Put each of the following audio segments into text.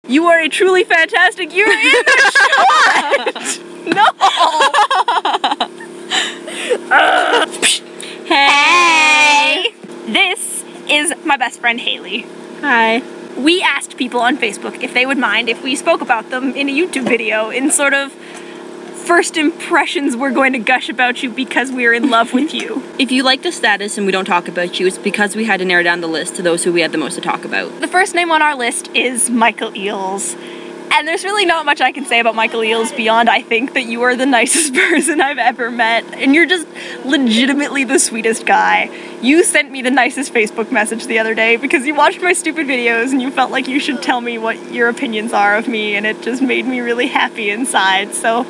You are a truly fantastic. You're in the shot. No. Hey. This is my best friend Hailey. Hi. We asked people on Facebook if they would mind if we spoke about them in a YouTube video in sort of first impressions we're going to gush about you because we're in love with you. If you like the status and we don't talk about you, it's because we had to narrow down the list to those who we had the most to talk about. The first name on our list is Michael Eels. And there's really not much I can say about Michael Eels beyond I think that you are the nicest person I've ever met. And you're just legitimately the sweetest guy. You sent me the nicest Facebook message the other day because you watched my stupid videos and you felt like you should tell me what your opinions are of me, and it just made me really happy inside, so...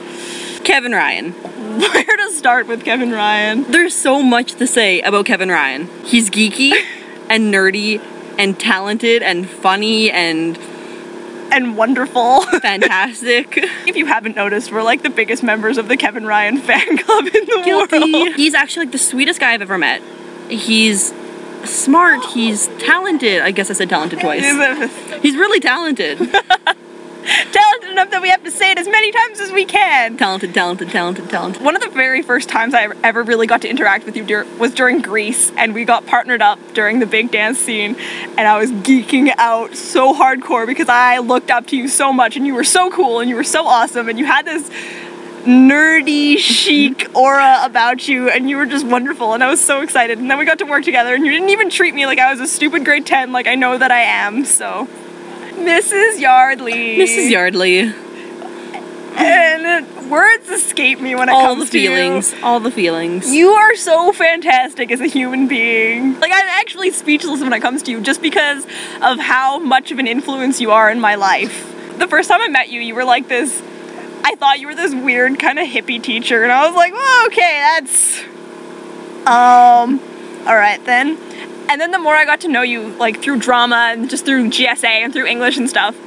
Kevin Ryan. Where to start with Kevin Ryan? There's so much to say about Kevin Ryan. He's geeky and nerdy and talented and funny and wonderful. Fantastic. If you haven't noticed, we're like the biggest members of the Kevin Ryan fan club in the Guilty. world. He's actually like the sweetest guy I've ever met. He's smart, he's talented. I guess I said talented twice. He's really talented. Talented enough that we have to say it as many times as we can. Talented, talented, talented, talented. One of the very first times I ever really got to interact with you was during Greece, and we got partnered up during the big dance scene, and I was geeking out so hardcore because I looked up to you so much, and you were so cool, and you were so awesome, and you had this nerdy, chic aura about you, and you were just wonderful, and I was so excited. And then we got to work together, and you didn't even treat me like I was a stupid grade 10 like I know that I am, so... Mrs. Yardley. Mrs. Yardley. And words escape me when it comes to you. All the feelings. You are so fantastic as a human being. Like, I'm actually speechless when it comes to you just because of how much of an influence you are in my life. The first time I met you, you were like this, I thought you were this weird kind of hippie teacher, and I was like, well, okay, that's, alright then. And then the more I got to know you, like, through drama and just through GSA and through English and stuff,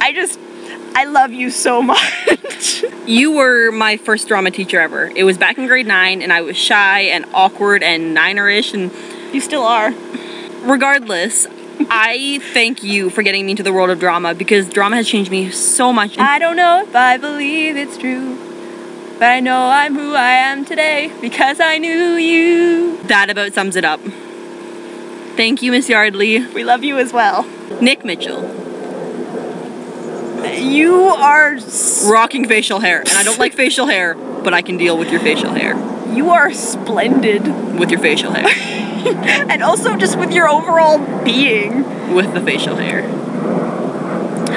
I love you so much. You were my first drama teacher ever. It was back in grade 9, and I was shy and awkward and niner-ish, and... You still are. Regardless, I thank you for getting me into the world of drama, because drama has changed me so much. I don't know if I believe it's true, but I know I'm who I am today because I knew you. That about sums it up. Thank you, Miss Yardley. We love you as well. Nick Mitchell. You are... Rocking facial hair. And I don't like facial hair, but I can deal with your facial hair. You are splendid. With your facial hair. And also just with your overall being. With the facial hair.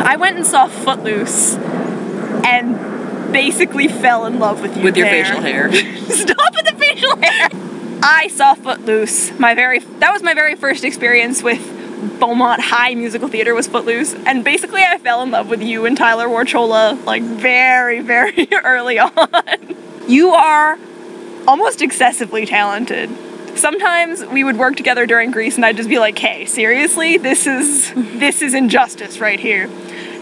I went and saw Footloose and basically fell in love with you with your there. facial hair. Stop with the facial hair! I saw Footloose. That was my very first experience with Beaumont High Musical Theater was Footloose, and basically I fell in love with you and Tyler Warchola like very, very early on. You are almost excessively talented. Sometimes we would work together during Greece and I'd just be like, hey, seriously? This is injustice right here.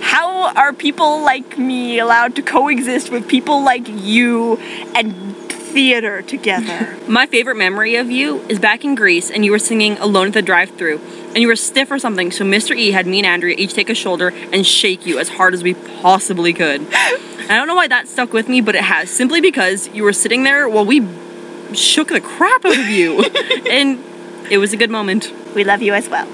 How are people like me allowed to coexist with people like you and theater together? My favorite memory of you is back in Greece, and you were singing Alone at the Drive-Thru, and you were stiff or something, so Mr. E had me and Andrea each take a shoulder and shake you as hard as we possibly could. I don't know why that stuck with me, but it has, simply because you were sitting there while we shook the crap out of you, and it was a good moment. We love you as well.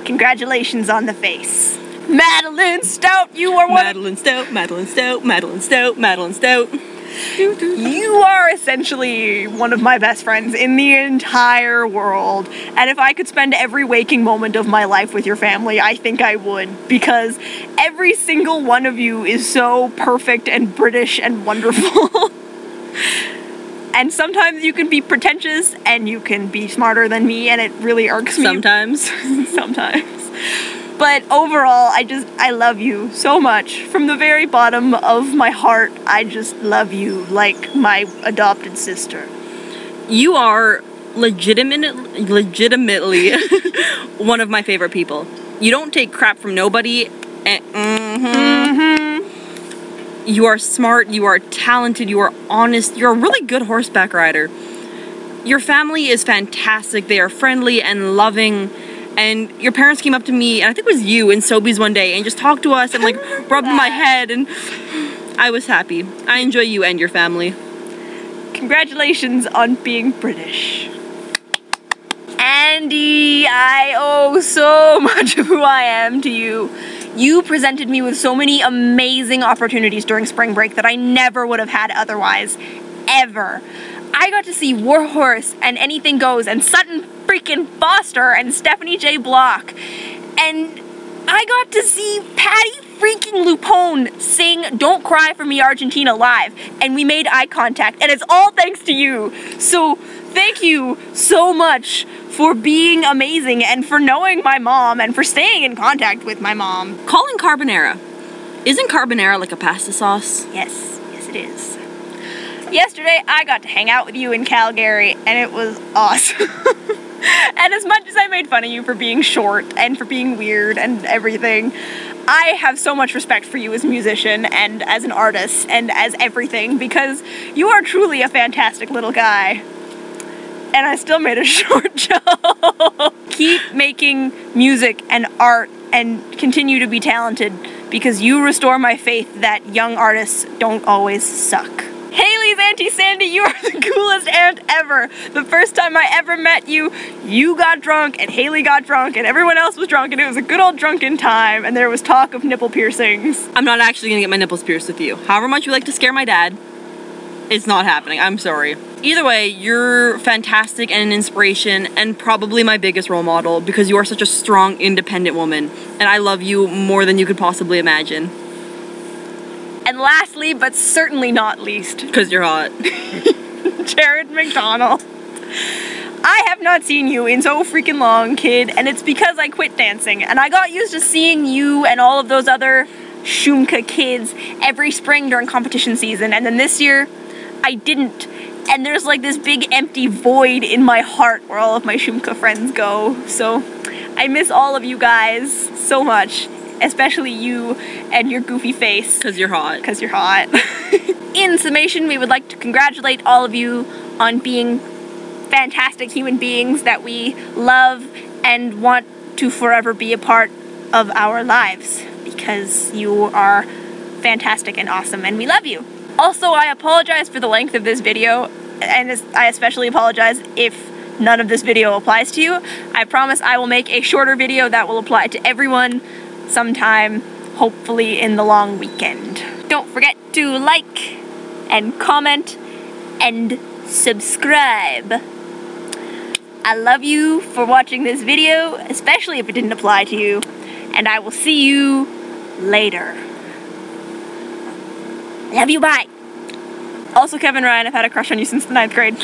Congratulations on the face. Madeline Stout, you are one. Madeline Stout, Madeline Stout, Madeline Stout, Madeline Stout. You are essentially one of my best friends in the entire world, and if I could spend every waking moment of my life with your family, I think I would, because every single one of you is so perfect and British and wonderful. And sometimes you can be pretentious and you can be smarter than me, and it really irks me. Sometimes. Sometimes. But overall, I love you so much. From the very bottom of my heart, I just love you like my adopted sister. You are legitimately one of my favorite people. You don't take crap from nobody. You are smart, you are talented, you are honest, you're a really good horseback rider. Your family is fantastic. They are friendly and loving, and your parents came up to me, and I think it was you and Sobeys one day, and just talked to us and like rubbed my head, and I was happy. I enjoy you and your family. Congratulations on being British. Andy, I owe so much of who I am to you. You presented me with so many amazing opportunities during spring break that I never would have had otherwise, ever. I got to see Warhorse and Anything Goes and Sutton freaking Foster and Stephanie J. Block. And I got to see Patty freaking Lupone sing Don't Cry for Me Argentina live. And we made eye contact, and it's all thanks to you. So thank you so much for being amazing and for knowing my mom and for staying in contact with my mom. Calling carbonara. Isn't carbonara like a pasta sauce? Yes, yes it is. Yesterday, I got to hang out with you in Calgary, and it was awesome. And as much as I made fun of you for being short and for being weird and everything, I have so much respect for you as a musician and as an artist and as everything, because you are truly a fantastic little guy. And I still made a short joke. Keep making music and art and continue to be talented, because you restore my faith that young artists don't always suck. Hailey's Auntie Sandy, you are the coolest aunt ever. The first time I ever met you, you got drunk and Hailey got drunk and everyone else was drunk, and it was a good old drunken time, and there was talk of nipple piercings. I'm not actually gonna get my nipples pierced with you. However much you like to scare my dad, it's not happening. I'm sorry. Either way, you're fantastic and an inspiration and probably my biggest role model, because you are such a strong, independent woman, and I love you more than you could possibly imagine. And lastly, but certainly not least, Because you're hot. Jared McDonald. I have not seen you in so freaking long, kid, and it's because I quit dancing, and I got used to seeing you and all of those other Shumka kids every spring during competition season, and then this year, I didn't. And there's like this big empty void in my heart where all of my Shumka friends go, so I miss all of you guys so much. Especially you and your goofy face. Because you're hot. Because you're hot. In summation, we would like to congratulate all of you on being fantastic human beings that we love and want to forever be a part of our lives, because you are fantastic and awesome and we love you. Also, I apologize for the length of this video, and I especially apologize if none of this video applies to you. I promise I will make a shorter video that will apply to everyone sometime, hopefully in the long weekend. Don't forget to like and comment and subscribe. I love you for watching this video, especially if it didn't apply to you, and I will see you later. Love you, bye. Also, Kevin Ryan, I've had a crush on you since the 9th grade.